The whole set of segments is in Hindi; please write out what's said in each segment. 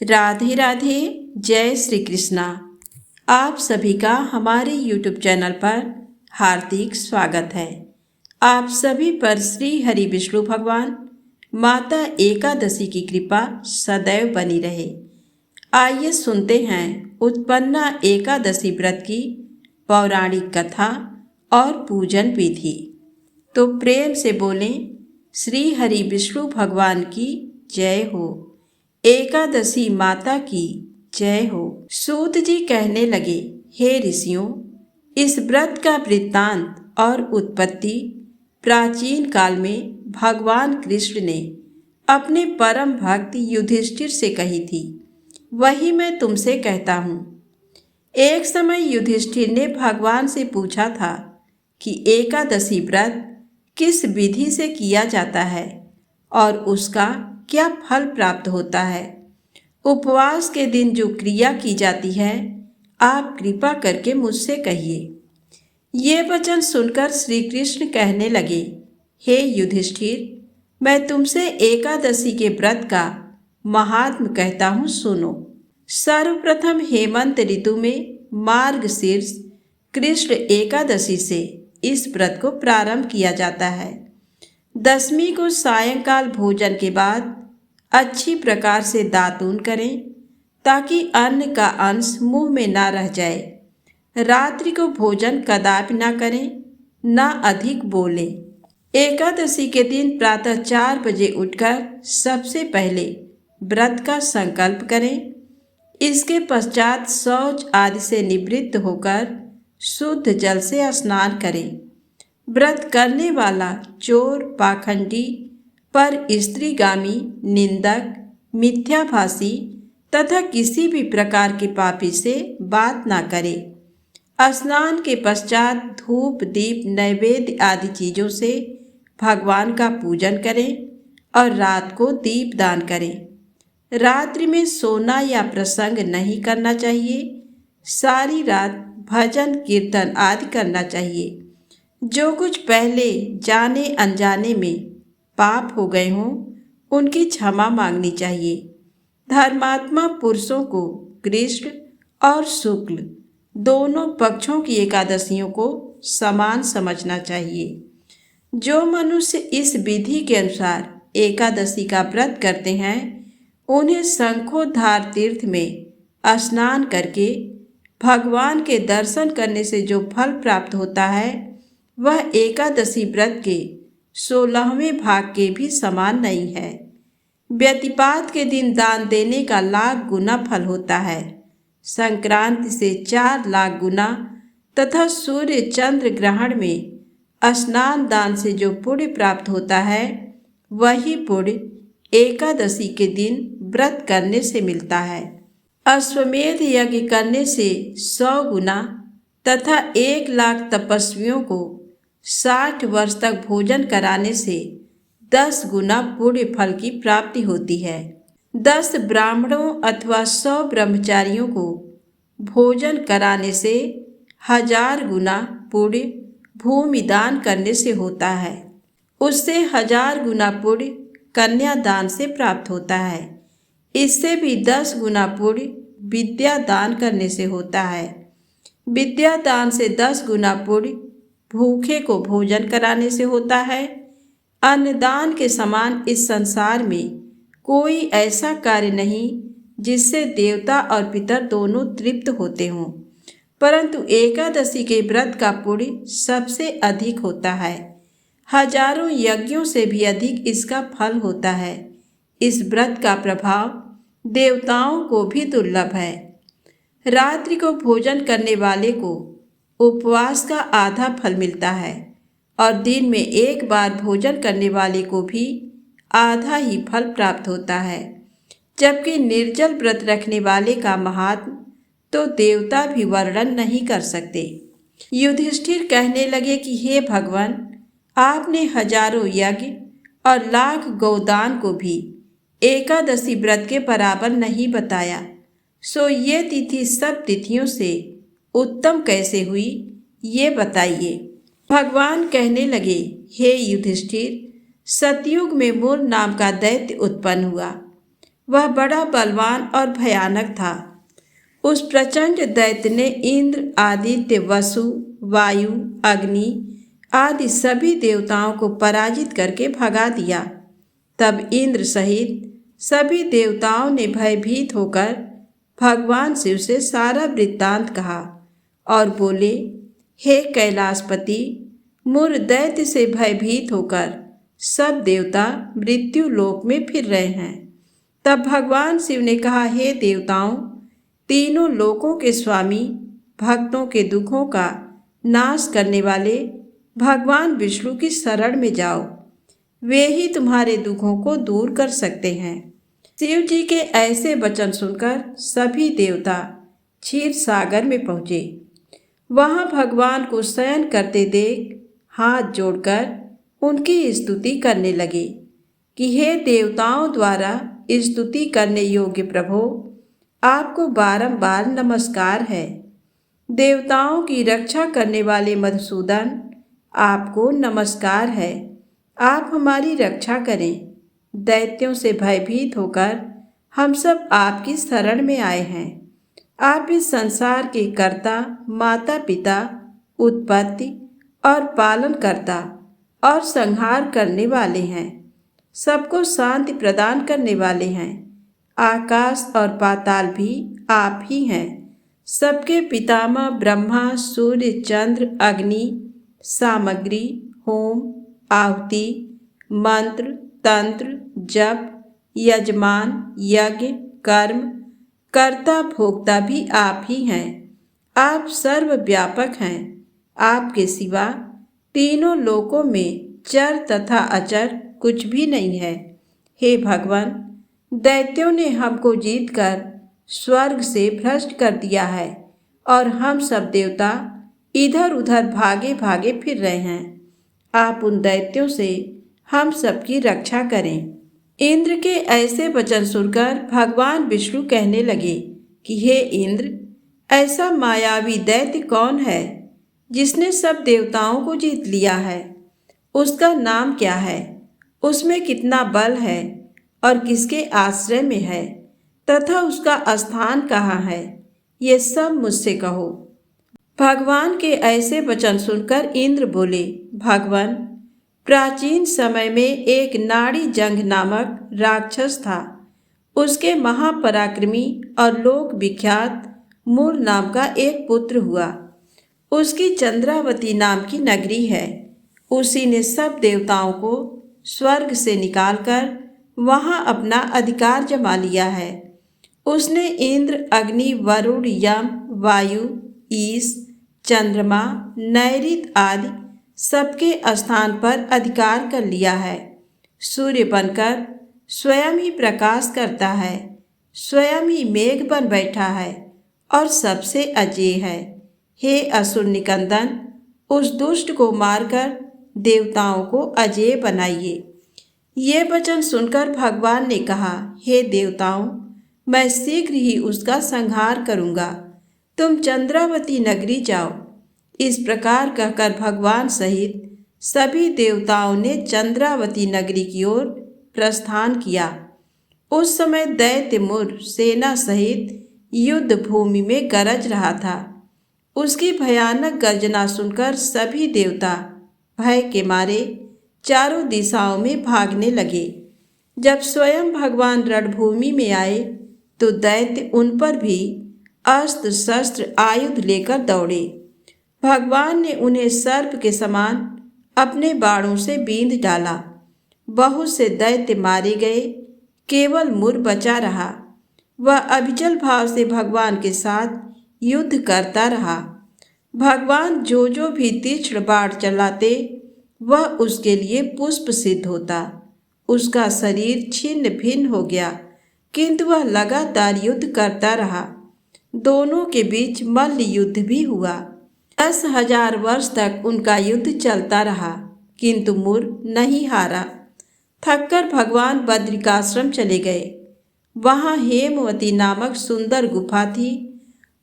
राधे राधे। जय श्री कृष्णा। आप सभी का हमारे YouTube चैनल पर हार्दिक स्वागत है। आप सभी पर श्री हरि विष्णु भगवान माता एकादशी की कृपा सदैव बनी रहे। आइए सुनते हैं उत्पन्ना एकादशी व्रत की पौराणिक कथा और पूजन विधि। तो प्रेम से बोलें, श्री हरि विष्णु भगवान की जय हो, एकादशी माता की जय हो। सूत जी कहने लगे, हे ऋषियों, इस व्रत का वृत्तांत और उत्पत्ति प्राचीन काल में भगवान कृष्ण ने अपने परम भक्त युधिष्ठिर से कही थी। वही मैं तुमसे कहता हूँ। एक समय युधिष्ठिर ने भगवान से पूछा था कि एकादशी व्रत किस विधि से किया जाता है और उसका क्या फल प्राप्त होता है। उपवास के दिन जो क्रिया की जाती है, आप कृपा करके मुझसे कहिए। ये वचन सुनकर श्री कृष्ण कहने लगे, हे युधिष्ठिर, मैं तुमसे एकादशी के व्रत का महात्म्य कहता हूँ, सुनो। सर्वप्रथम हेमंत ऋतु में मार्गशीर्ष कृष्ण एकादशी से इस व्रत को प्रारंभ किया जाता है। दशमी को सायंकाल भोजन के बाद अच्छी प्रकार से दातून करें ताकि अन्न का अंश मुंह में ना रह जाए। रात्रि को भोजन कदापि ना करें, ना अधिक बोलें। एकादशी के दिन प्रातः 4 बजे उठकर सबसे पहले व्रत का संकल्प करें। इसके पश्चात शौच आदि से निवृत्त होकर शुद्ध जल से स्नान करें। व्रत करने वाला चोर, पाखंडी, पर स्त्रीगामी, निंदक, मिथ्याभाषी तथा किसी भी प्रकार के पापी से बात ना करे। स्नान के पश्चात धूप, दीप, नैवेद्य आदि चीजों से भगवान का पूजन करें और रात को दीप दान करें। रात्रि में सोना या प्रसंग नहीं करना चाहिए। सारी रात भजन, कीर्तन आदि करना चाहिए। जो कुछ पहले जाने अनजाने में पाप हो गए हों, उनकी क्षमा मांगनी चाहिए। धर्मात्मा पुरुषों को कृष्ण और शुक्ल दोनों पक्षों की एकादशियों को समान समझना चाहिए। जो मनुष्य इस विधि के अनुसार एकादशी का व्रत करते हैं, उन्हें शंखोद्धार तीर्थ में स्नान करके भगवान के दर्शन करने से जो फल प्राप्त होता है, वह एकादशी व्रत के 16वें भाग के भी समान नहीं है। व्यतिपात के दिन दान देने का लाख गुना फल होता है। संक्रांति से 4 लाख गुना तथा सूर्य चंद्र ग्रहण में स्नान दान से जो पुण्य प्राप्त होता है, वही पुण्य एकादशी के दिन व्रत करने से मिलता है। अश्वमेध यज्ञ करने से 100 गुना तथा 1 लाख तपस्वियों को 60 वर्ष तक भोजन कराने से 10 गुना पुण्य फल की प्राप्ति होती है। 10 ब्राह्मणों अथवा 100 ब्रह्मचारियों को भोजन कराने से 1000 गुना पुण्य भूमि दान करने से होता है। उससे 1000 गुना पुण्य कन्यादान से प्राप्त होता है। इससे भी 10 गुना पुण्य विद्या दान करने से होता है। विद्या दान से 10 गुना पुण्य भूखे को भोजन कराने से होता है। अन्नदान के समान इस संसार में कोई ऐसा कार्य नहीं जिससे देवता और पितर दोनों तृप्त होते हों, परंतु एकादशी के व्रत का पुण्य सबसे अधिक होता है। हजारों यज्ञों से भी अधिक इसका फल होता है। इस व्रत का प्रभाव देवताओं को भी दुर्लभ है। रात्रि को भोजन करने वाले को उपवास का आधा फल मिलता है और दिन में 1 बार भोजन करने वाले को भी आधा ही फल प्राप्त होता है। जबकि निर्जल व्रत रखने वाले का महात्म तो देवता भी वर्णन नहीं कर सकते। युधिष्ठिर कहने लगे कि हे भगवान, आपने हजारों यज्ञ और लाख गौदान को भी एकादशी व्रत के बराबर नहीं बताया, सो ये तिथि सब तिथियों से उत्तम कैसे हुई, ये बताइए। भगवान कहने लगे, हे युधिष्ठिर, सतयुग में मूल नाम का दैत्य उत्पन्न हुआ। वह बड़ा बलवान और भयानक था। उस प्रचंड दैत्य ने इंद्र, आदित्य, वसु, वायु, अग्नि आदि सभी देवताओं को पराजित करके भगा दिया। तब इंद्र सहित सभी देवताओं ने भयभीत होकर भगवान शिव से सारा वृत्तांत कहा और बोले, हे कैलाशपति, मुर दैत्य से भयभीत होकर सब देवता मृत्यु लोक में फिर रहे हैं। तब भगवान शिव ने कहा, हे देवताओं, तीनों लोकों के स्वामी, भक्तों के दुखों का नाश करने वाले भगवान विष्णु की शरण में जाओ। वे ही तुम्हारे दुखों को दूर कर सकते हैं। शिव जी के ऐसे वचन सुनकर सभी देवता क्षीर सागर में पहुँचे। वहाँ भगवान को शयन करते देख हाथ जोड़कर उनकी स्तुति करने लगे कि हे देवताओं द्वारा स्तुति करने योग्य प्रभु, आपको बारंबार नमस्कार है। देवताओं की रक्षा करने वाले मधुसूदन, आपको नमस्कार है। आप हमारी रक्षा करें। दैत्यों से भयभीत होकर हम सब आपकी शरण में आए हैं। आप इस संसार के कर्ता, माता पिता, उत्पत्ति और पालन करता और संहार करने वाले हैं। सबको शांति प्रदान करने वाले हैं। आकाश और पाताल भी आप ही हैं। सबके पितामह ब्रह्मा, सूर्य, चंद्र, अग्नि, सामग्री, होम, आहुति, मंत्र, तंत्र, जप, यजमान, यज्ञ, कर्म, कर्ता, भोक्ता भी आप ही हैं। आप सर्वव्यापक हैं। आपके सिवा तीनों लोकों में चर तथा अचर कुछ भी नहीं है। हे भगवान, दैत्यों ने हमको जीतकर स्वर्ग से भ्रष्ट कर दिया है और हम सब देवता इधर उधर भागे भागे फिर रहे हैं। आप उन दैत्यों से हम सबकी रक्षा करें। इंद्र के ऐसे वचन सुनकर भगवान विष्णु कहने लगे कि हे इंद्र, ऐसा मायावी दैत्य कौन है जिसने सब देवताओं को जीत लिया है? उसका नाम क्या है? उसमें कितना बल है और किसके आश्रय में है तथा उसका स्थान कहाँ है? ये सब मुझसे कहो। भगवान के ऐसे वचन सुनकर इंद्र बोले, भगवान, प्राचीन समय में एक नाड़ी जंग नामक राक्षस था। उसके महापराक्रमी और लोक विख्यात मूर नाम का एक पुत्र हुआ। उसकी चंद्रावती नाम की नगरी है। उसी ने सब देवताओं को स्वर्ग से निकालकर वहां अपना अधिकार जमा लिया है। उसने इंद्र, अग्नि, वरुण, यम, वायु, ईश, चंद्रमा, नैऋत आदि सबके स्थान पर अधिकार कर लिया है। सूर्य बनकर स्वयं ही प्रकाश करता है, स्वयं ही मेघ बन बैठा है और सबसे अजेय है। हे असुर निकंदन, उस दुष्ट को मारकर देवताओं को अजेय बनाइए। ये वचन सुनकर भगवान ने कहा, हे देवताओं, मैं शीघ्र ही उसका संहार करूँगा। तुम चंद्रावती नगरी जाओ। इस प्रकार कहकर भगवान सहित सभी देवताओं ने चंद्रावती नगरी की ओर प्रस्थान किया। उस समय दैत्य मुर सेना सहित युद्ध भूमि में गरज रहा था। उसकी भयानक गर्जना सुनकर सभी देवता भय के मारे चारों दिशाओं में भागने लगे। जब स्वयं भगवान रणभूमि में आए तो दैत्य उन पर भी अस्त्र शस्त्र आयुध लेकर दौड़े। भगवान ने उन्हें सर्प के समान अपने बाणों से बींध डाला। बहुत से दैत्य मारे गए, केवल मुर बचा रहा। वह अविचल भाव से भगवान के साथ युद्ध करता रहा। भगवान जो भी तीक्ष्ण बाण चलाते वह उसके लिए पुष्प सिद्ध होता। उसका शरीर छिन्न भिन्न हो गया, किंतु वह लगातार युद्ध करता रहा। दोनों के बीच मल्ल युद्ध भी हुआ। 10,000 वर्ष तक उनका युद्ध चलता रहा, किंतु मुर नहीं हारा। थककर भगवान बद्रिकाश्रम चले गए। वहाँ हेमवती नामक सुंदर गुफा थी।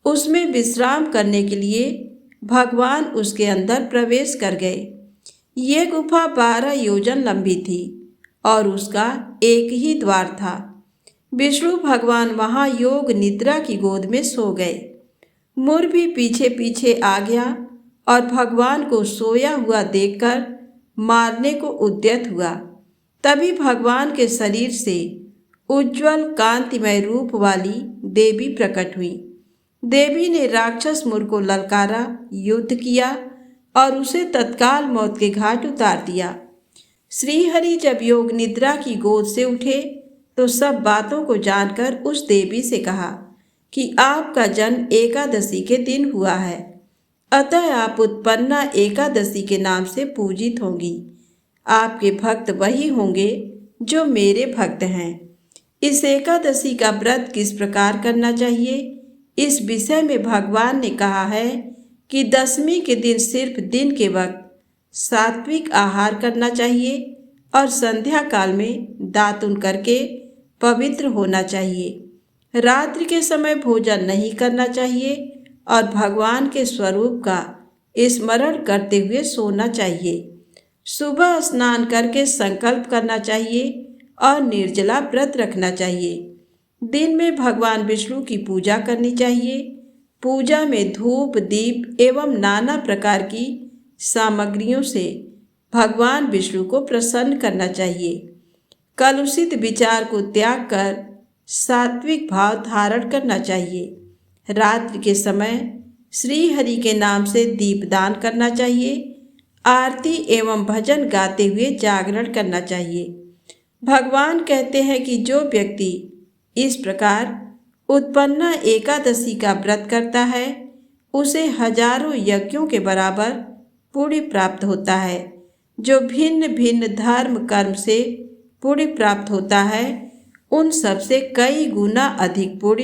उसमें विश्राम करने के लिए भगवान उसके अंदर प्रवेश कर गए। ये गुफा 12 योजन लंबी थी और उसका एक ही द्वार था। विष्णु भगवान वहां योग निद्रा की गोद में सो गए। मुर भी पीछे पीछे आ गया और भगवान को सोया हुआ देखकर मारने को उद्यत हुआ। तभी भगवान के शरीर से उज्जवल कांतिमय रूप वाली देवी प्रकट हुई। देवी ने राक्षस मुर को ललकारा, युद्ध किया और उसे तत्काल मौत के घाट उतार दिया। श्रीहरि जब योग निद्रा की गोद से उठे तो सब बातों को जानकर उस देवी से कहा कि आपका जन्म एकादशी के दिन हुआ है, अतः आप उत्पन्ना एकादशी के नाम से पूजित होंगी। आपके भक्त वही होंगे जो मेरे भक्त हैं। इस एकादशी का व्रत किस प्रकार करना चाहिए, इस विषय में भगवान ने कहा है कि दशमी के दिन सिर्फ दिन के वक्त सात्विक आहार करना चाहिए और संध्या काल में दातुन करके पवित्र होना चाहिए। रात्रि के समय भोजन नहीं करना चाहिए और भगवान के स्वरूप का स्मरण करते हुए सोना चाहिए। सुबह स्नान करके संकल्प करना चाहिए और निर्जला व्रत रखना चाहिए। दिन में भगवान विष्णु की पूजा करनी चाहिए। पूजा में धूप, दीप एवं नाना प्रकार की सामग्रियों से भगवान विष्णु को प्रसन्न करना चाहिए। कलुषित विचार को त्याग कर सात्विक भाव धारण करना चाहिए। रात्रि के समय श्री हरि के नाम से दीपदान करना चाहिए। आरती एवं भजन गाते हुए जागरण करना चाहिए। भगवान कहते हैं कि जो व्यक्ति इस प्रकार उत्पन्ना एकादशी का व्रत करता है उसे हजारों यज्ञों के बराबर पुण्य प्राप्त होता है। जो भिन्न भिन्न धर्म कर्म से पुण्य प्राप्त होता है उन सबसे कई गुना अधिक पुण्य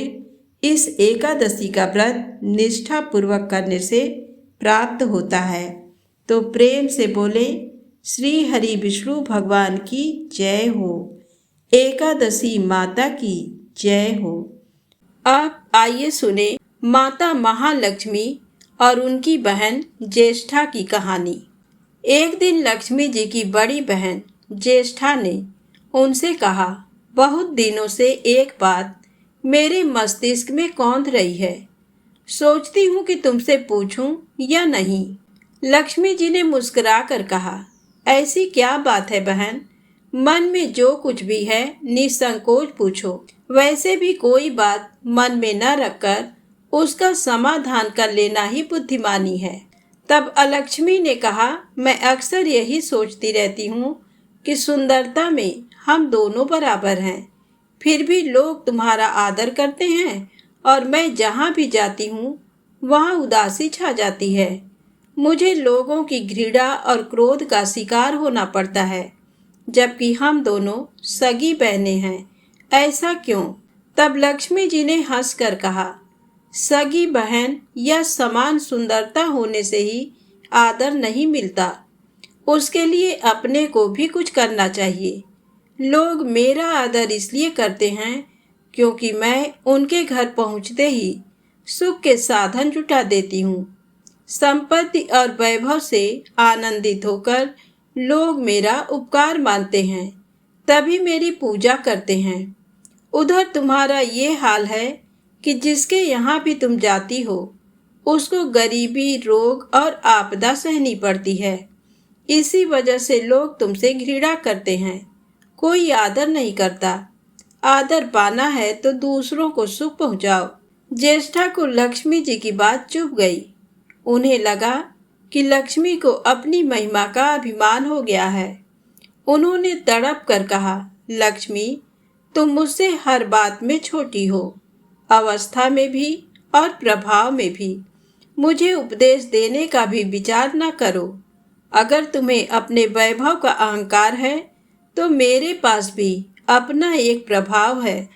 इस एकादशी का व्रत निष्ठा पूर्वक करने से प्राप्त होता है। तो प्रेम से बोले श्री हरि विष्णु भगवान की जय हो, एकादशी माता की जय हो। अब आइए सुने माता महालक्ष्मी और उनकी बहन ज्येष्ठा की कहानी। एक दिन लक्ष्मी जी की बड़ी बहन ज्येष्ठा ने उनसे कहा, बहुत दिनों से एक बात मेरे मस्तिष्क में कौंध रही है, सोचती हूँ कि तुमसे पूछूं या नहीं। लक्ष्मी जी ने मुस्कुरा कर कहा, ऐसी क्या बात है बहन, मन में जो कुछ भी है निसंकोच पूछो। वैसे भी कोई बात मन में न रखकर उसका समाधान कर लेना ही बुद्धिमानी है। तब अलक्ष्मी ने कहा, मैं अक्सर यही सोचती रहती हूँ कि सुंदरता में हम दोनों बराबर हैं, फिर भी लोग तुम्हारा आदर करते हैं और मैं जहाँ भी जाती हूँ वहाँ उदासी छा जाती है। मुझे लोगों की घृणा और क्रोध का शिकार होना पड़ता है, जबकि हम दोनों सगी बहनें हैं। ऐसा क्यों? तब लक्ष्मी जी ने हंसकर कहा, सगी बहन या समान सुंदरता होने से ही आदर नहीं मिलता, उसके लिए अपने को भी कुछ करना चाहिए। लोग मेरा आदर इसलिए करते हैं क्योंकि मैं उनके घर पहुंचते ही सुख के साधन जुटा देती हूँ। संपत्ति और वैभव से आनंदित होकर लोग मेरा उपकार मानते हैं, तभी मेरी पूजा करते हैं। उधर तुम्हारा ये हाल है कि जिसके यहाँ भी तुम जाती हो उसको गरीबी, रोग और आपदा सहनी पड़ती है। इसी वजह से लोग तुमसे घृणा करते हैं, कोई आदर नहीं करता। आदर पाना है तो दूसरों को सुख पहुंचाओ। ज्येष्ठा को लक्ष्मी जी की बात चुभ गई। उन्हें लगा कि लक्ष्मी को अपनी महिमा का अभिमान हो गया है। उन्होंने तड़प कर कहा, लक्ष्मी तुम मुझसे हर बात में छोटी हो, अवस्था में भी और प्रभाव में भी। मुझे उपदेश देने का भी विचार न करो। अगर तुम्हें अपने वैभव का अहंकार है तो मेरे पास भी अपना एक प्रभाव है।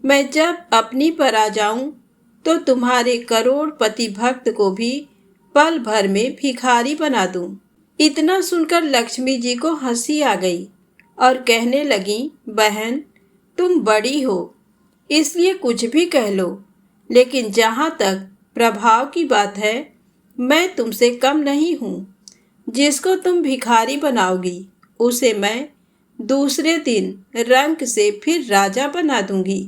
मैं जब अपनी पर आ जाऊं तो तुम्हारे करोड़पति भक्त को भी पल भर में भिखारी बना दूं। इतना सुनकर लक्ष्मी जी को हंसी आ गई और कहने लगी, बहन तुम बड़ी हो इसलिए कुछ भी कह लो, लेकिन जहाँ तक प्रभाव की बात है मैं तुमसे कम नहीं हूँ। जिसको तुम भिखारी बनाओगी उसे मैं दूसरे दिन रंक से फिर राजा बना दूंगी।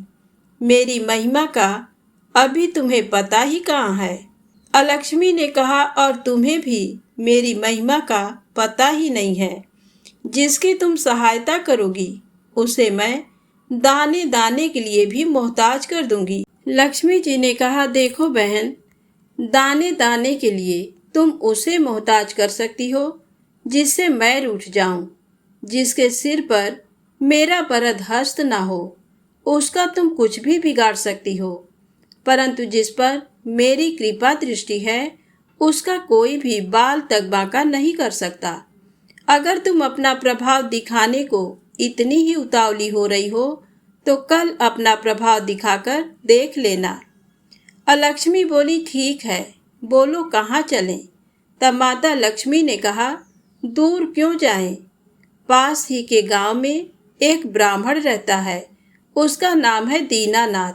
मेरी महिमा का अभी तुम्हें पता ही कहाँ है। अलक्ष्मी ने कहा, और तुम्हें भी मेरी महिमा का पता ही नहीं है। जिसकी तुम सहायता करोगी उसे मैं दाने दाने के लिए भी मोहताज कर दूंगी। लक्ष्मी जी ने कहा, देखो बहन, दाने दाने के लिए तुम उसे मोहताज कर सकती हो जिससे मैं रूठ जाऊं, जिसके सिर पर मेरा बरद हस्त ना हो, उसका तुम कुछ भी बिगाड़ सकती हो। परंतु जिस पर मेरी कृपा दृष्टि है उसका कोई भी बाल तक बांका नहीं कर सकता। अगर तुम अपना प्रभाव दिखाने को इतनी ही उतावली हो रही हो तो कल अपना प्रभाव दिखाकर देख लेना। अलक्ष्मी बोली, ठीक है, बोलो कहाँ चलें। तब माता लक्ष्मी ने कहा, दूर क्यों जाएं? पास ही के गांव में एक ब्राह्मण रहता है, उसका नाम है दीनानाथ।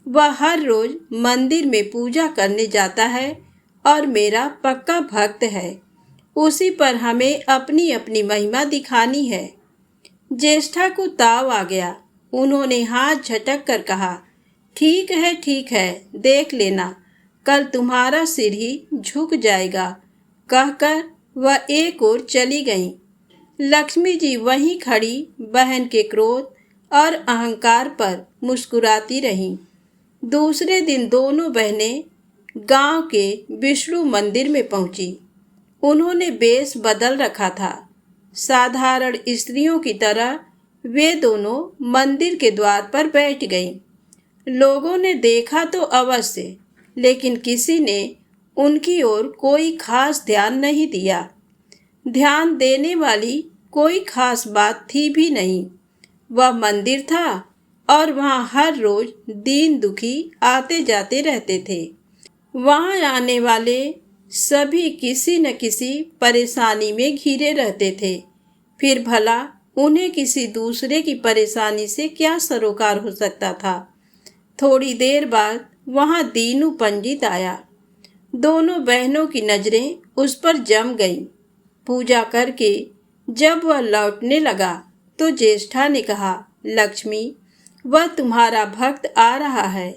वह हर रोज मंदिर में पूजा करने जाता है और मेरा पक्का भक्त है। उसी पर हमें अपनी अपनी महिमा दिखानी है। ज्येष्ठा को ताव आ गया। उन्होंने हाथ झटक कर कहा, ठीक है, देख लेना, कल तुम्हारा सिर ही झुक जाएगा। कहकर वह एक ओर चली गईं। लक्ष्मी जी वहीं खड़ी बहन के क्रोध और अहंकार पर मुस्कुराती रहीं। दूसरे दिन दोनों बहनें गांव के विष्णु मंदिर में पहुंची। उन्होंने वेश बदल रखा था। साधारण स्त्रियों की तरह वे दोनों मंदिर के द्वार पर बैठ गईं। लोगों ने देखा तो अवश्य, लेकिन किसी ने उनकी ओर कोई खास ध्यान नहीं दिया। ध्यान देने वाली कोई खास बात थी भी नहीं। वह मंदिर था और वहाँ हर रोज दीन दुखी आते जाते रहते थे। वहाँ आने वाले सभी किसी न किसी परेशानी में घिरे रहते थे। फिर भला उन्हें किसी दूसरे की परेशानी से क्या सरोकार हो सकता था। थोड़ी देर बाद वहाँ दीनू पंडित आया। दोनों बहनों की नजरें उस पर जम गईं। पूजा करके जब वह लौटने लगा तो ज्येष्ठा ने कहा, लक्ष्मी, वह तुम्हारा भक्त आ रहा है,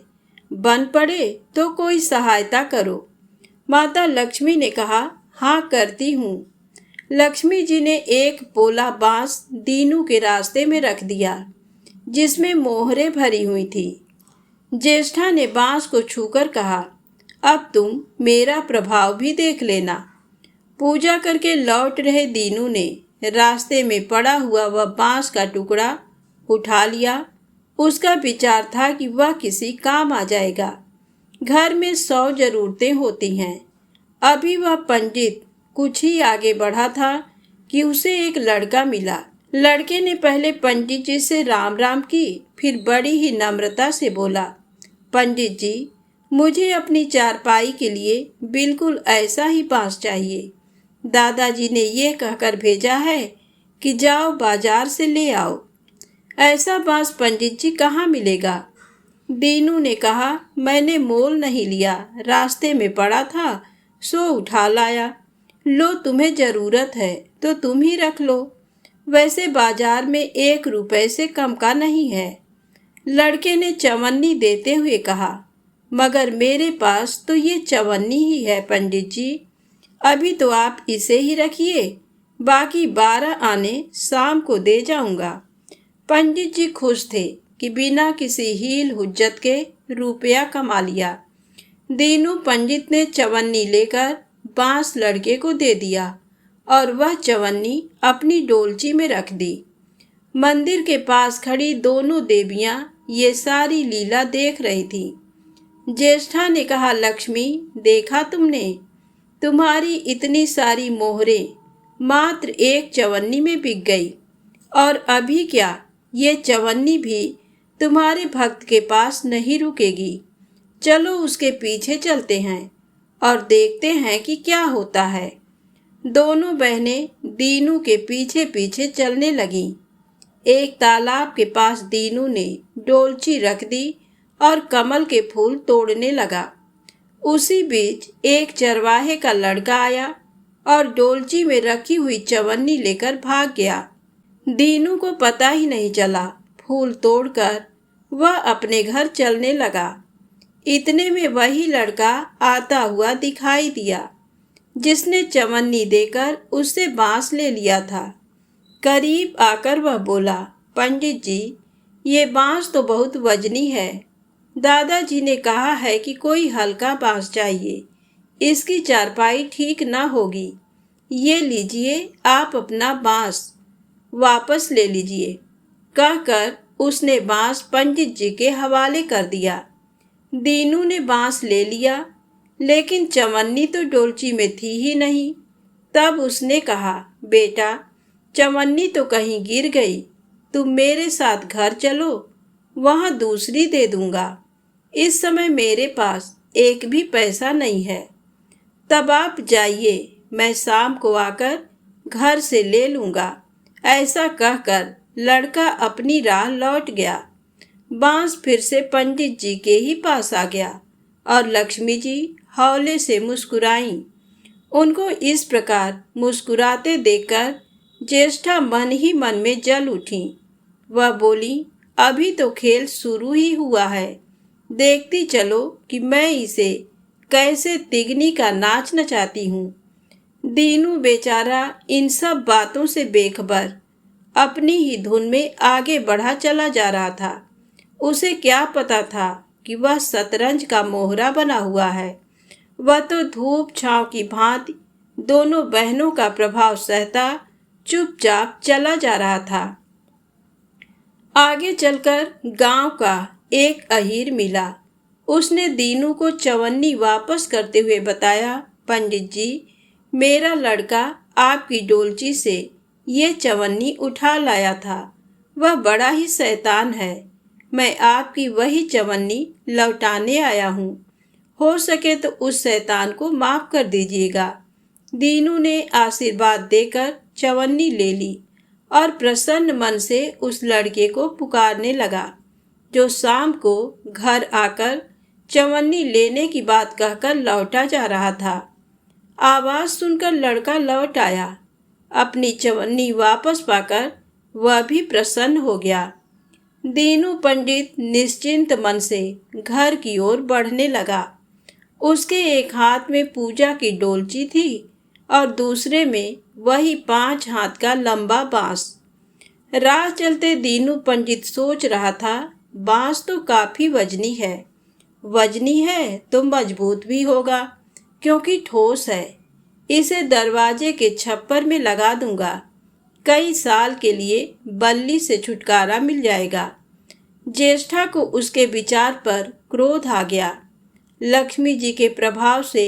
बन पड़े तो कोई सहायता करो। माता लक्ष्मी ने कहा, हाँ करती हूँ। लक्ष्मी जी ने एक पोला बांस दीनू के रास्ते में रख दिया जिसमें मोहरें भरी हुई थी। ज्येष्ठा ने बांस को छूकर कहा, अब तुम मेरा प्रभाव भी देख लेना। पूजा करके लौट रहे दीनू ने रास्ते में पड़ा हुआ वह बांस का टुकड़ा उठा लिया। उसका विचार था कि वह किसी काम आ जाएगा। घर में 100 जरूरतें होती हैं। अभी वह पंडित कुछ ही आगे बढ़ा था कि उसे एक लड़का मिला। लड़के ने पहले पंडित जी से राम राम की, फिर बड़ी ही नम्रता से बोला, पंडित जी, मुझे अपनी चारपाई के लिए बिल्कुल ऐसा ही बांस चाहिए। दादाजी ने ये कहकर भेजा है कि जाओ बाजार से ले आओ। ऐसा बांस पंडित जी कहाँ मिलेगा? दीनू ने कहा, मैंने मोल नहीं लिया, रास्ते में पड़ा था सो उठा लाया। लो, तुम्हें जरूरत है तो तुम ही रख लो। वैसे बाजार में 1 रुपए से कम का नहीं है। लड़के ने चवन्नी देते हुए कहा, मगर मेरे पास तो ये चवन्नी ही है पंडित जी। अभी तो आप इसे ही रखिए, बाकी 12 आने शाम को दे जाऊंगा। पंडित जी खुश थे कि बिना किसी हील हुज्जत के रुपया कमा लिया। दीनू पंडित ने चवन्नी लेकर बांस लड़के को दे दिया और वह चवन्नी अपनी डोलची में रख दी। मंदिर के पास खड़ी दोनों देवियां ये सारी लीला देख रही थी। ज्येष्ठा ने कहा, लक्ष्मी, देखा तुमने, तुम्हारी इतनी सारी मोहरें मात्र एक चवन्नी में बिक गई। और अभी क्या, ये चवन्नी भी तुम्हारे भक्त के पास नहीं रुकेगी। चलो उसके पीछे चलते हैं और देखते हैं कि क्या होता है। दोनों बहनें दीनू के पीछे पीछे चलने लगीं। एक तालाब के पास दीनू ने डोलची रख दी और कमल के फूल तोड़ने लगा। उसी बीच एक चरवाहे का लड़का आया और डोलची में रखी हुई चवन्नी लेकर भाग गया। दीनू को पता ही नहीं चला। फूल तोड़कर वह अपने घर चलने लगा। इतने में वही लड़का आता हुआ दिखाई दिया जिसने चवन्नी देकर उससे बांस ले लिया था। करीब आकर वह बोला, पंडित जी, ये बांस तो बहुत वजनी है। दादाजी ने कहा है कि कोई हल्का बांस चाहिए, इसकी चारपाई ठीक न होगी। ये लीजिए, आप अपना बांस वापस ले लीजिए। कहकर उसने बांस पंडित जी के हवाले कर दिया। दीनू ने बांस ले लिया, लेकिन चवन्नी तो डोलची में थी ही नहीं। तब उसने कहा, बेटा, चवन्नी तो कहीं गिर गई, तुम मेरे साथ घर चलो, वहाँ दूसरी दे दूंगा। इस समय मेरे पास एक भी पैसा नहीं है। तब आप जाइए, मैं शाम को आकर घर से ले लूँगा। ऐसा कहकर लड़का अपनी राह लौट गया। बांस फिर से पंडित जी के ही पास आ गया और लक्ष्मी जी हौले से मुस्कुराईं। उनको इस प्रकार मुस्कुराते देखकर ज्येष्ठा मन ही मन में जल उठी। वह बोली, अभी तो खेल शुरू ही हुआ है, देखती चलो कि मैं इसे कैसे तिगनी का नाच नचाती हूँ। दीनू बेचारा इन सब बातों से बेखबर अपनी ही धुन में आगे बढ़ा चला जा रहा था। उसे क्या पता था कि वह शतरंज का मोहरा बना हुआ है। वह तो धूप छांव की भांति दोनों बहनों का प्रभाव सहता चुपचाप चला जा रहा था। आगे चलकर गांव का एक अहीर मिला। उसने दीनू को चवन्नी वापस करते हुए बताया, पंडित जी, मेरा लड़का आपकी डोलची से ये चवन्नी उठा लाया था। वह बड़ा ही शैतान है। मैं आपकी वही चवन्नी लौटाने आया हूँ। हो सके तो उस शैतान को माफ कर दीजिएगा। दीनू ने आशीर्वाद देकर चवन्नी ले ली और प्रसन्न मन से उस लड़के को पुकारने लगा, जो शाम को घर आकर चवन्नी लेने की बात कहकर लौटा जा रहा था। आवाज सुनकर लड़का लौट आया। अपनी चवन्नी वापस पाकर वह भी प्रसन्न हो गया। दीनू पंडित निश्चिंत मन से घर की ओर बढ़ने लगा। उसके एक हाथ में पूजा की डोलची थी और दूसरे में वही 5 हाथ का लंबा बांस। राह चलते दीनू पंडित सोच रहा था, बांस तो काफी वजनी है। वजनी है तो मजबूत भी होगा, क्योंकि ठोस है। इसे दरवाजे के छप्पर में लगा दूंगा। कई साल के लिए बल्ली से छुटकारा मिल जाएगा। ज्येष्ठा को उसके विचार पर क्रोध आ गया। लक्ष्मी जी के प्रभाव से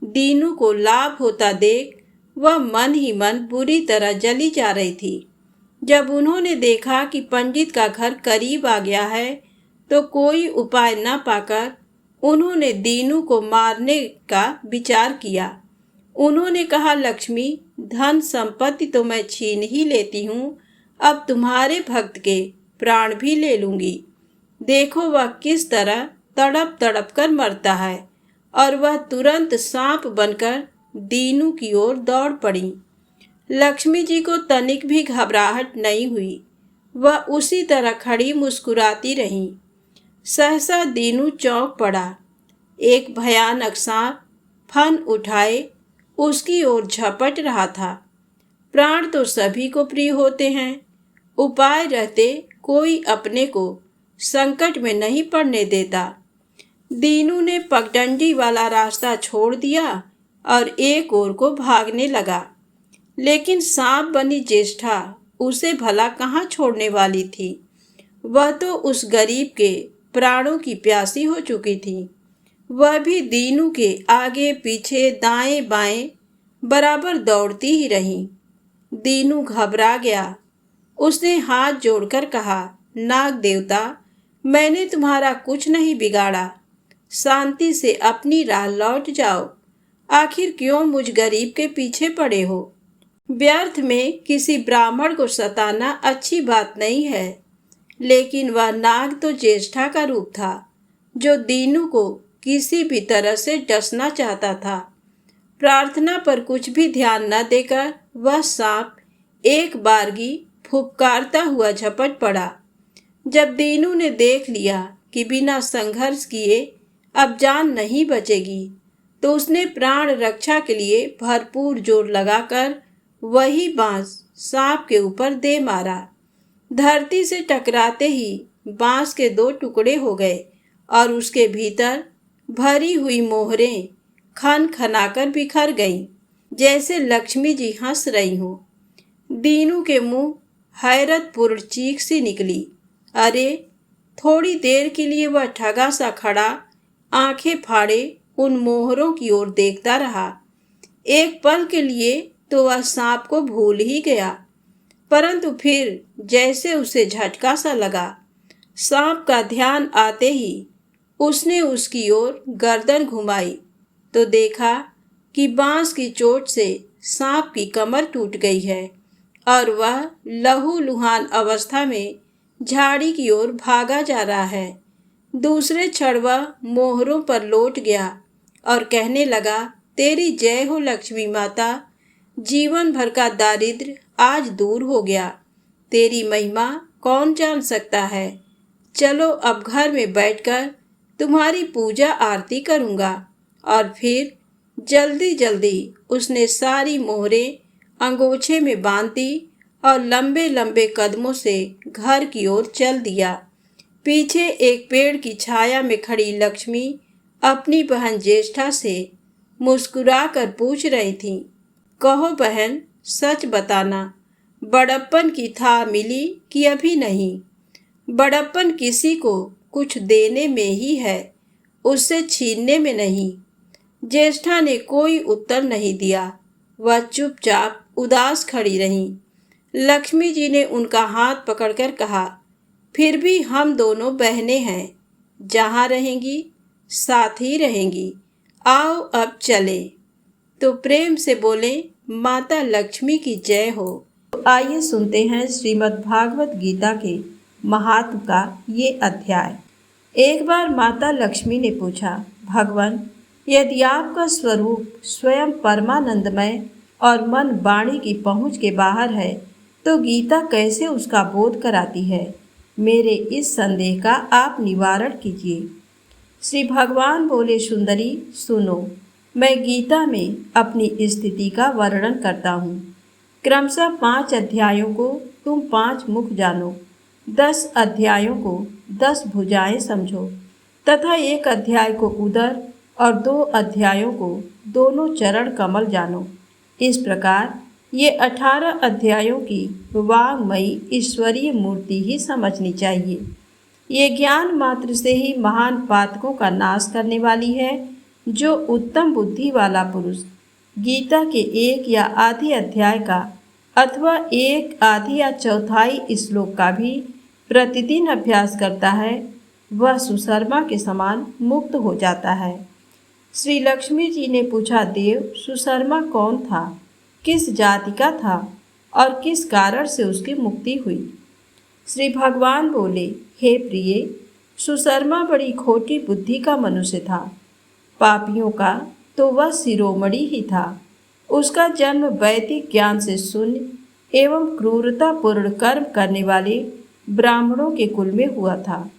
दीनू को लाभ होता देख वह मन ही मन बुरी तरह जली जा रही थी। जब उन्होंने देखा कि पंडित का घर करीब आ गया है, तो कोई उपाय न पाकर उन्होंने दीनू को मारने का विचार किया। उन्होंने कहा, लक्ष्मी, धन संपत्ति तो मैं छीन ही लेती हूँ, अब तुम्हारे भक्त के प्राण भी ले लूंगी। देखो वह किस तरह तड़प तड़प कर मरता है। और वह तुरंत सांप बनकर दीनू की ओर दौड़ पड़ी। लक्ष्मी जी को तनिक भी घबराहट नहीं हुई। वह उसी तरह खड़ी मुस्कुराती रहीं। सहसा दीनू चौंक पड़ा। एक भयानक सांप फन उठाए उसकी ओर झपट रहा था। प्राण तो सभी को प्रिय होते हैं। उपाय रहते कोई अपने को संकट में नहीं पड़ने देता। दीनू ने पगडंडी वाला रास्ता छोड़ दिया और एक ओर को भागने लगा। लेकिन सांप बनी ज्येष्ठा उसे भला कहाँ छोड़ने वाली थी। वह तो उस गरीब के प्राणों की प्यासी हो चुकी थी। वह भी दीनू के आगे पीछे दाएं बाएं बराबर दौड़ती ही रही। दीनू घबरा गया। उसने हाथ जोड़कर कहा, नाग देवता, मैंने तुम्हारा कुछ नहीं बिगाड़ा। शांति से अपनी राह लौट जाओ। आखिर क्यों मुझ गरीब के पीछे पड़े हो? व्यर्थ में किसी ब्राह्मण को सताना अच्छी बात नहीं है। लेकिन वह नाग तो ज्येष्ठा का रूप था, जो दीनू को किसी भी तरह से डसना चाहता था। प्रार्थना पर कुछ भी ध्यान न देकर वह सांप एक बारगी फुफकारता हुआ झपट पड़ा। जब दीनू ने देख लिया कि बिना संघर्ष किए अब जान नहीं बचेगी, तो उसने प्राण रक्षा के लिए भरपूर जोर लगाकर वही बांस सांप के ऊपर दे मारा। धरती से टकराते ही बांस के 2 टुकड़े हो गए और उसके भीतर भरी हुई मोहरें खन खनाकर बिखर गईं, जैसे लक्ष्मी जी हंस रही हों। दीनू के मुंह हैरतपूर्ण चीख सी निकली। अरे! थोड़ी देर के लिए वह ठगा सा खड़ा आंखें फाड़े उन मोहरों की ओर देखता रहा। एक पल के लिए तो वह सांप को भूल ही गया, परंतु फिर जैसे उसे झटका सा लगा। सांप का ध्यान आते ही उसने उसकी ओर गर्दन घुमाई तो देखा कि बांस की चोट से सांप की कमर टूट गई है और वह लहूलुहान अवस्था में झाड़ी की ओर भागा जा रहा है। दूसरे क्षण वह मोहरों पर लौट गया और कहने लगा, तेरी जय हो लक्ष्मी माता। जीवन भर का दारिद्र्य आज दूर हो गया। तेरी महिमा कौन जान सकता है। चलो अब घर में बैठकर तुम्हारी पूजा आरती करूँगा। और फिर जल्दी जल्दी उसने सारी मोहरें अंगोछे में बांध दी और लंबे लंबे कदमों से घर की ओर चल दिया। पीछे एक पेड़ की छाया में खड़ी लक्ष्मी अपनी बहन ज्येष्ठा से मुस्कुराकर पूछ रही थी, कहो बहन, सच बताना, बड़प्पन की था मिली कि अभी नहीं? बड़प्पन किसी को कुछ देने में ही है, उससे छीनने में नहीं। ज्येष्ठा ने कोई उत्तर नहीं दिया। वह चुपचाप उदास खड़ी रही। लक्ष्मी जी ने उनका हाथ पकड़कर कहा, फिर भी हम दोनों बहनें हैं, जहाँ रहेंगी साथ ही रहेंगी। आओ अब चले। तो प्रेम से बोले, माता लक्ष्मी की जय हो। तो आइए सुनते हैं श्रीमद् भागवत गीता के महात्म का ये अध्याय। एक बार माता लक्ष्मी ने पूछा, भगवान, यदि आपका स्वरूप स्वयं परमानंदमय और मन वाणी की पहुँच के बाहर है, तो गीता कैसे उसका बोध कराती है? मेरे इस संदेह का आप निवारण कीजिए। श्री भगवान बोले, सुंदरी सुनो, मैं गीता में अपनी स्थिति का वर्णन करता हूँ। क्रमशः 5 अध्यायों को तुम 5 मुख जानो, 10 अध्यायों को 10 भुजाएं समझो तथा 1 अध्याय को उदर और 2 अध्यायों को दोनों चरण कमल जानो। इस प्रकार ये 18 अध्यायों की वाङ्मयी ईश्वरीय मूर्ति ही समझनी चाहिए। ये ज्ञान मात्र से ही महान पातकों का नाश करने वाली है। जो उत्तम बुद्धि वाला पुरुष गीता के 1 या आधे अध्याय का अथवा 1 आधी या चौथाई श्लोक का भी प्रतिदिन अभ्यास करता है, वह सुशर्मा के समान मुक्त हो जाता है। श्री लक्ष्मी जी ने पूछा, देव, सुशर्मा कौन था, किस जाति का था और किस कारण से उसकी मुक्ति हुई? श्री भगवान बोले, हे प्रिय, सुशर्मा बड़ी खोटी बुद्धि का मनुष्य था। पापियों का तो वह शिरोमणि ही था। उसका जन्म वैदिक ज्ञान से शून्य एवं क्रूरतापूर्ण कर्म करने वाले ब्राह्मणों के कुल में हुआ था।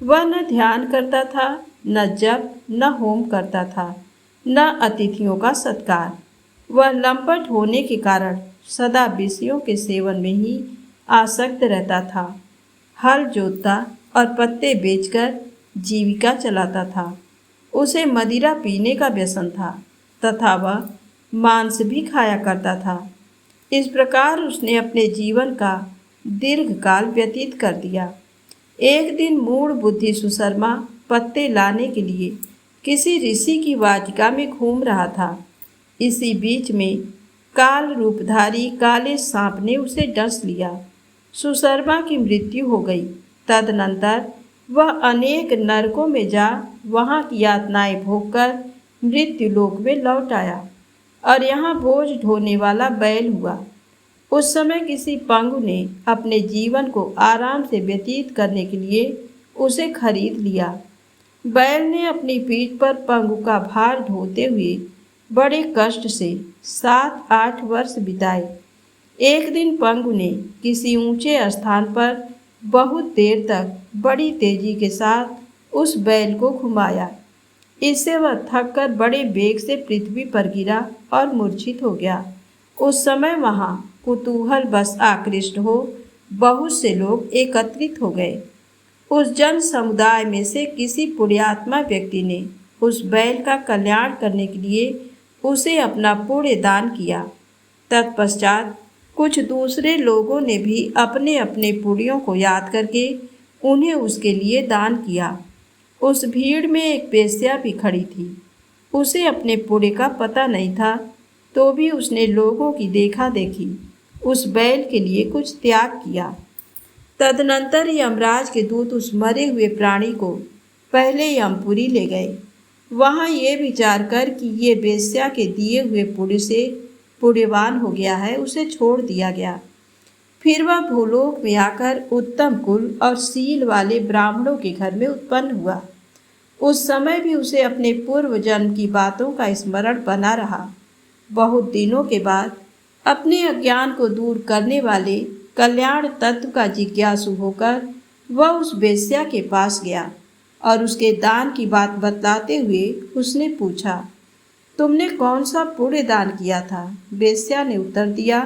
वह न ध्यान करता था, न जप, न होम करता था, न अतिथियों का सत्कार। वह लंपट होने के कारण सदा विषयों के सेवन में ही आसक्त रहता था। हल जोतता और पत्ते बेचकर जीविका चलाता था। उसे मदिरा पीने का व्यसन था तथा वह मांस भी खाया करता था। इस प्रकार उसने अपने जीवन का दीर्घ काल व्यतीत कर दिया। एक दिन मूढ़ बुद्धि सुशर्मा पत्ते लाने के लिए किसी ऋषि की वाटिका में घूम रहा था। इसी बीच में काल रूपधारी काले सांप ने उसे डस लिया। सुशर्मा की मृत्यु हो गई। तदनंतर वह अनेक नरकों में जा वहाँ की यातनाएं भोगकर मृत्युलोक में लौट आया और यहाँ बोझ ढोने वाला बैल हुआ। उस समय किसी पंगु ने अपने जीवन को आराम से व्यतीत करने के लिए उसे खरीद लिया। बैल ने अपनी पीठ पर पंगु का भार ढोते हुए बड़े कष्ट से 7-8 वर्ष बिताए। एक दिन पंगु ने किसी ऊंचे स्थान पर बहुत देर तक बड़ी तेजी के साथ उस बैल को घुमाया। इससे वह थककर बड़े वेग से पृथ्वी पर गिरा और मूर्छित हो गया। उस समय वहां कुतूहल बस आकृष्ट हो बहुत से लोग एकत्रित हो गए। उस जन समुदाय में से किसी पुण्यात्मा व्यक्ति ने उस बैल का कल्याण करने के लिए उसे अपना पुण्य दान किया। तत्पश्चात कुछ दूसरे लोगों ने भी अपने अपने पुण्यों को याद करके उन्हें उसके लिए दान किया। उस भीड़ में एक वेश्या भी खड़ी थी। उसे अपने पुण्य का पता नहीं था, तो भी उसने लोगों की देखा देखी उस बैल के लिए कुछ त्याग किया। तदनंतर यमराज के दूत उस मरे हुए प्राणी को पहले यमपुरी ले गए। वहां ये विचार कर कि ये वेश्या के दिए हुए पुण्य से पुण्यवान हो गया है, उसे छोड़ दिया गया। फिर वह भूलोक में आकर उत्तम कुल और शील वाले ब्राह्मणों के घर में उत्पन्न हुआ। उस समय भी उसे अपने पूर्व जन्म की बातों का स्मरण बना रहा। बहुत दिनों के बाद अपने अज्ञान को दूर करने वाले कल्याण तत्व का जिज्ञासु होकर वह उस वेश्या के पास गया और उसके दान की बात बतलाते हुए उसने पूछा, तुमने कौन सा पुण्य दान किया था? वेश्या ने उत्तर दिया,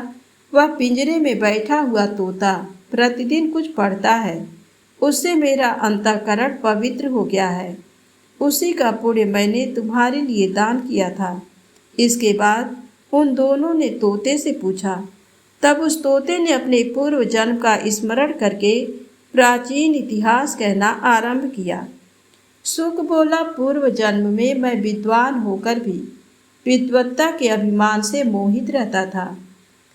वह पिंजरे में बैठा हुआ तोता प्रतिदिन कुछ पढ़ता है, उससे मेरा अंतःकरण पवित्र हो गया है। उसी का पुण्य मैंने तुम्हारे लिए दान किया था। इसके बाद उन दोनों ने तोते से पूछा। तब उस तोते ने अपने पूर्व जन्म का स्मरण करके प्राचीन इतिहास कहना आरंभ किया। सुख बोला, पूर्व जन्म में मैं विद्वान होकर भी विद्वत्ता के अभिमान से मोहित रहता था।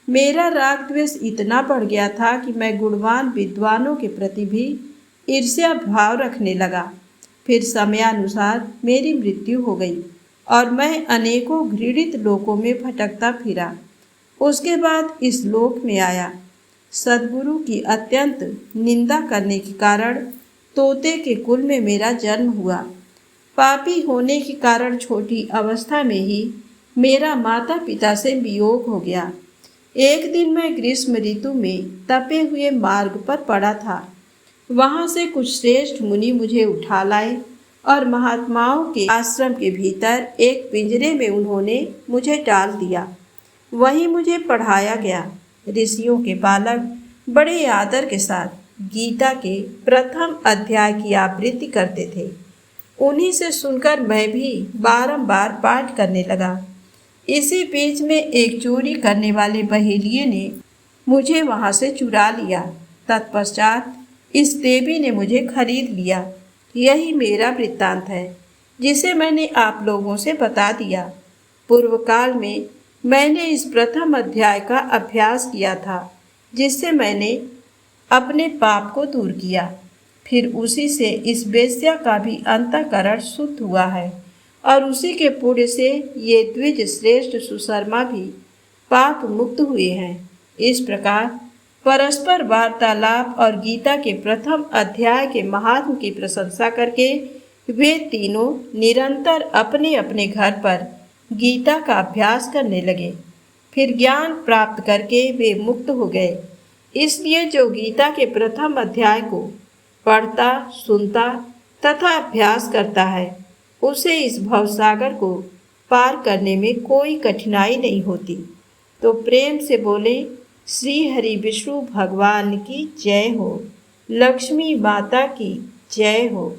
मेरा राग द्वेष इतना बढ़ गया था कि मैं गुणवान विद्वानों के प्रति भी ईर्ष्या भाव रखने लगा। फिर समयानुसार मेरी मृत्यु हो गई और मैं अनेकों घृणित लोकों में भटकता फिरा। उसके बाद इस लोक में आया। सद्गुरु की अत्यंत निंदा करने के कारण तोते के कुल में मेरा जन्म हुआ। पापी होने के कारण छोटी अवस्था में ही मेरा माता पिता से वियोग हो गया। एक दिन मैं ग्रीष्म ऋतु में तपे हुए मार्ग पर पड़ा था। वहां से कुछ श्रेष्ठ मुनि मुझे उठा लाए और महात्माओं के आश्रम के भीतर एक पिंजरे में उन्होंने मुझे डाल दिया। वहीं मुझे पढ़ाया गया। ऋषियों के बालक बड़े आदर के साथ गीता के प्रथम अध्याय की आवृत्ति करते थे। उन्हीं से सुनकर मैं भी बारंबार पाठ करने लगा। इसी बीच में एक चोरी करने वाले बहेलिये ने मुझे वहां से चुरा लिया। तत्पश्चात इस देवी ने मुझे खरीद लिया। यही मेरा वृत्तांत है, जिसे मैंने आप लोगों से बता दिया। पूर्व काल में मैंने इस प्रथम अध्याय का अभ्यास किया था, जिससे मैंने अपने पाप को दूर किया। फिर उसी से इस वेश्या का भी अंतःकरण शुद्ध हुआ है और उसी के पुण्य से ये द्विज श्रेष्ठ सुशर्मा भी पाप मुक्त हुए हैं। इस प्रकार परस्पर वार्तालाप और गीता के प्रथम अध्याय के महात्म की प्रशंसा करके वे तीनों निरंतर अपने अपने घर पर गीता का अभ्यास करने लगे। फिर ज्ञान प्राप्त करके वे मुक्त हो गए। इसलिए जो गीता के प्रथम अध्याय को पढ़ता, सुनता तथा अभ्यास करता है, उसे इस भवसागर को पार करने में कोई कठिनाई नहीं होती। तो प्रेम से बोले, श्री हरि विष्णु भगवान की जय हो, लक्ष्मी माता की जय हो,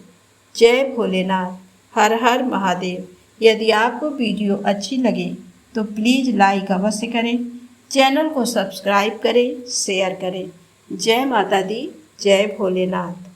जय भोलेनाथ, हर हर महादेव। यदि आपको वीडियो अच्छी लगे तो प्लीज़ लाइक अवश्य करें, चैनल को सब्सक्राइब करें, शेयर करें। जय माता दी, जय भोलेनाथ।